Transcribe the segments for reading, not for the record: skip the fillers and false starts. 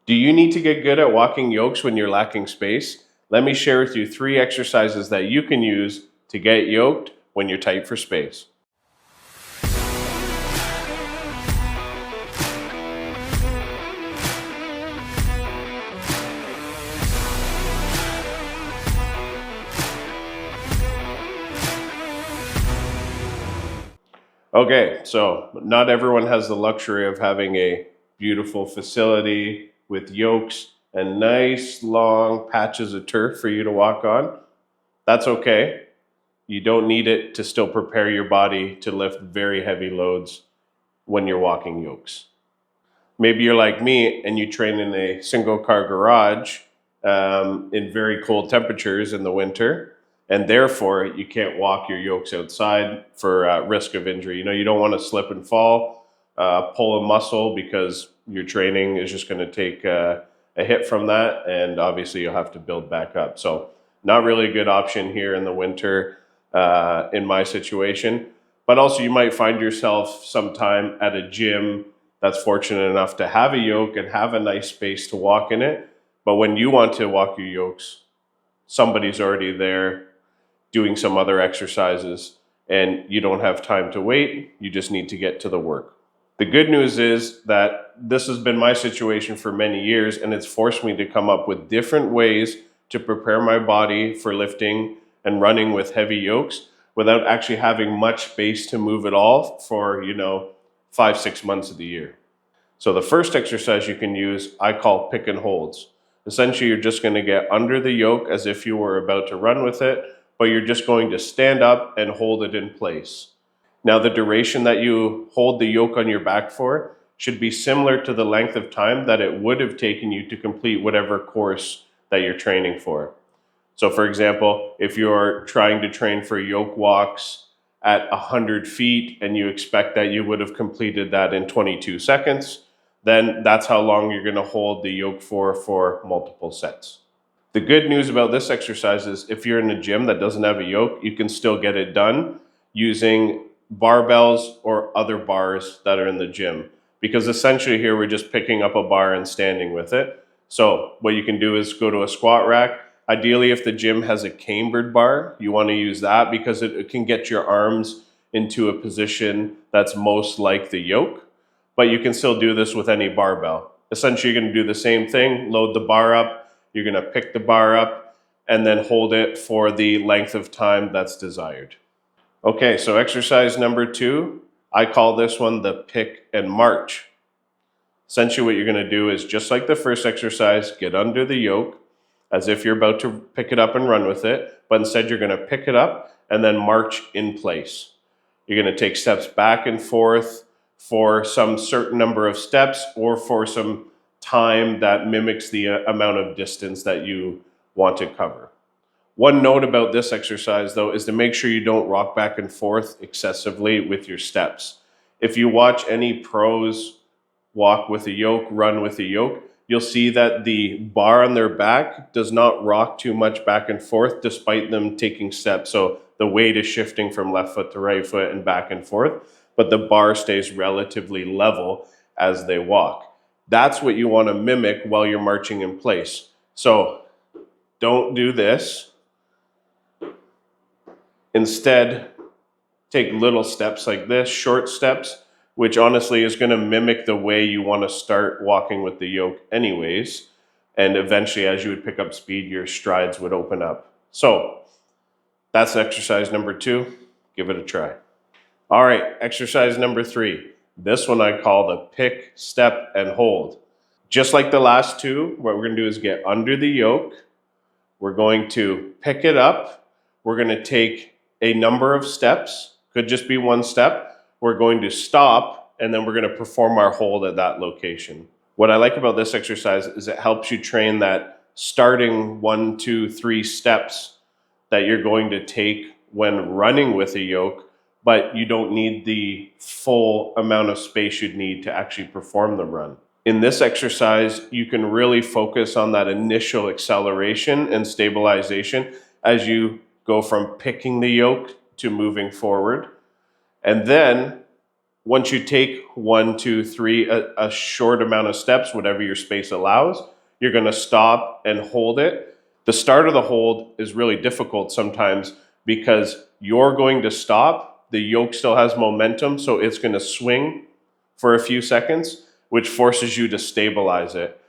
Do you need to get good at walking yokes when you're lacking space? Let me share with you 3 exercises that you can use to get yoked when you're tight for space. Okay, so not everyone has the luxury of having a beautiful facility with yokes and nice long patches of turf for you to walk on. That's okay. You don't need it to still prepare your body to lift very heavy loads when you're walking yokes. Maybe you're like me and you train in a single car garage in very cold temperatures in the winter, and therefore you can't walk your yokes outside for risk of injury. You don't want to slip and fall, pull a muscle because your training is just going to take a hit from that, and obviously you'll have to build back up. So, not really a good option here in the winter in my situation. But also, you might find yourself sometime at a gym that's fortunate enough to have a yoke and have a nice space to walk in it. But when you want to walk your yokes, somebody's already there doing some other exercises, and you don't have time to wait. You just need to get to the work. The good news is that this has been my situation for many years, and it's forced me to come up with different ways to prepare my body for lifting and running with heavy yokes without actually having much space to move at all for, 5-6 months of the year. So the first exercise you can use, I call pick and holds. Essentially, you're just going to get under the yoke as if you were about to run with it, but you're just going to stand up and hold it in place. Now, the duration that you hold the yoke on your back for should be similar to the length of time that it would have taken you to complete whatever course that you're training for. So for example, if you're trying to train for yoke walks at 100 feet and you expect that you would have completed that in 22 seconds, then that's how long you're going to hold the yoke for multiple sets. The good news about this exercise is if you're in a gym that doesn't have a yoke, you can still get it done using barbells or other bars that are in the gym. Because essentially here we're just picking up a bar and standing with it. So what you can do is go to a squat rack. Ideally, if the gym has a cambered bar, you want to use that because it can get your arms into a position that's most like the yoke. But you can still do this with any barbell. Essentially, you're going to do the same thing, load the bar up, you're going to pick the bar up, and then hold it for the length of time that's desired. Okay, so exercise number 2, I call this one the pick and march. Essentially, what you're going to do is just like the first exercise, get under the yoke, as if you're about to pick it up and run with it, but instead you're going to pick it up and then march in place. You're going to take steps back and forth for some certain number of steps or for some time that mimics the amount of distance that you want to cover. One note about this exercise, though, is to make sure you don't rock back and forth excessively with your steps. If you watch any pros walk with a yoke, run with a yoke, you'll see that the bar on their back does not rock too much back and forth despite them taking steps. So the weight is shifting from left foot to right foot and back and forth, but the bar stays relatively level as they walk. That's what you want to mimic while you're marching in place. So don't do this. Instead, take little steps like this, short steps, which honestly is going to mimic the way you want to start walking with the yoke anyways. And eventually, as you would pick up speed, your strides would open up. So that's exercise number 2. Give it a try. All right, exercise number 3. This one I call the pick, step, and hold. Just like the last 2, what we're going to do is get under the yoke. We're going to pick it up. We're going to take a number of steps. Could just be one step. We're going to stop, and then we're going to perform our hold at that location. What I like about this exercise is it helps you train that starting 1, 2, 3 steps that you're going to take when running with a yoke, but you don't need the full amount of space you'd need to actually perform the run. In this exercise, you can really focus on that initial acceleration and stabilization as you go from picking the yoke to moving forward. And then once you take 1, 2, 3, a short amount of steps, whatever your space allows, you're going to stop and hold it. The start of the hold is really difficult sometimes because you're going to stop. The yoke still has momentum, so it's going to swing for a few seconds, which forces you to stabilize it.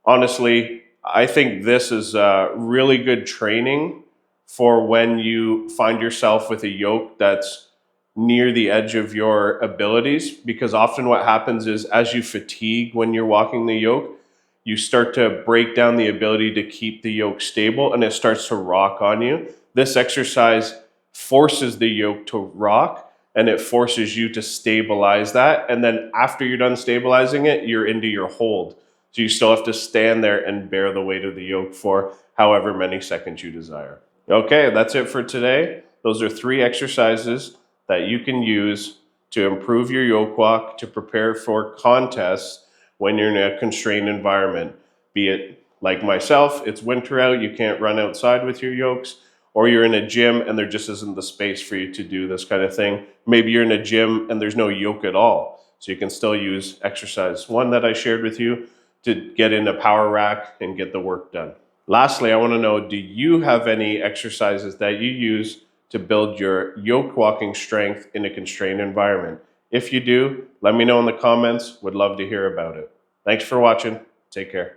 Honestly, I think this is really good training for when you find yourself with a yoke that's near the edge of your abilities, because often what happens is as you fatigue when you're walking the yoke, you start to break down the ability to keep the yoke stable and it starts to rock on you. This exercise forces the yoke to rock and it forces you to stabilize that. And then after you're done stabilizing it, you're into your hold. So you still have to stand there and bear the weight of the yoke for however many seconds you desire. Okay, that's it for today. Those are 3 exercises that you can use to improve your yoke walk to prepare for contests when you're in a constrained environment. Be it like myself, it's winter out, you can't run outside with your yokes, or you're in a gym and there just isn't the space for you to do this kind of thing. Maybe you're in a gym and there's no yoke at all, so you can still use exercise 1 that I shared with you to get in a power rack and get the work done. Lastly, I want to know, do you have any exercises that you use to build your yoke walking strength in a constrained environment? If you do, let me know in the comments. Would love to hear about it. Thanks for watching. Take care.